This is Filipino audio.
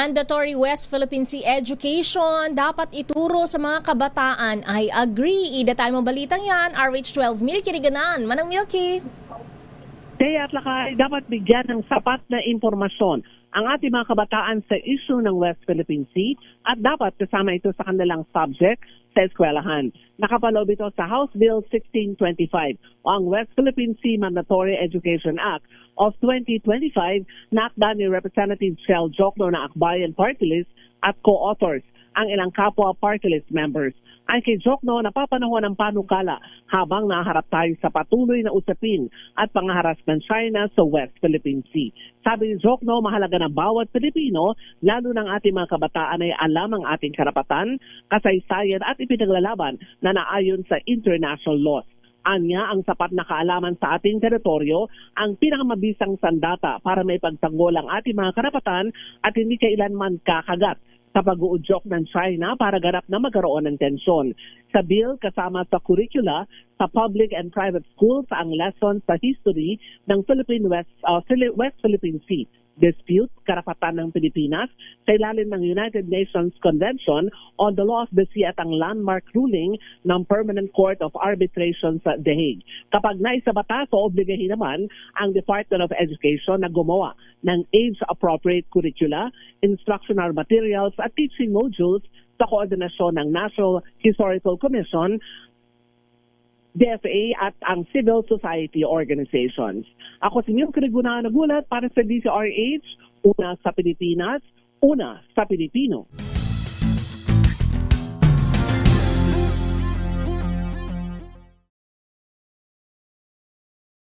Mandatory West Philippine Sea education dapat ituro sa mga kabataan. I agree. Detalye mo balitang yan. RH12 Milky Riganan. Manang Milky. Kaya at lakay, dapat bigyan ng sapat na impormasyon ang ating mga kabataan sa issue ng West Philippine Sea at dapat kasama ito sa kanilang subject sa eskwelahan. Nakapaloob ito sa House Bill 1625 o ang West Philippine Sea Mandatory Education Act of 2025 na akda ni Representative Shell Jokno na Akbayan Party List at co-authors ang ilang kapwa party list members. Ay kay Jokno, napapanahon ang panukala habang naharap tayo sa patuloy na usapin at pangaharas ng China sa West Philippine Sea. Sabi ni Jokno, mahalaga na bawat Pilipino, lalo ng ating mga kabataan ay alam ang ating karapatan, kasaysayan at ipinaglalaban na naayon sa international laws. Anya, ang sapat na kaalaman sa ating teritoryo ang pinakamabisang sandata para may pagtanggol ang ating mga karapatan at hindi kailanman kakagat sa pag-uudyok ng China para ganap na magkaroon ng tensyon. Sa bill, kasama sa curricula sa public and private schools ang lesson sa history ng West Philippine Sea, dispute, karapatan ng Pilipinas sa ilalim ng United Nations Convention on the Law of the Sea at ang landmark ruling ng Permanent Court of Arbitration sa The Hague. Kapag naisabata, so obligahin naman ang Department of Education na gumawa ng age-appropriate curricula, instructional materials at teaching modules sa koordinasyon ng National Historical Commission, DFA at ang civil society organizations. Ako si Milky Riganan nagulat para sa DZRH, una sa Pilipinas, una sa Pilipino.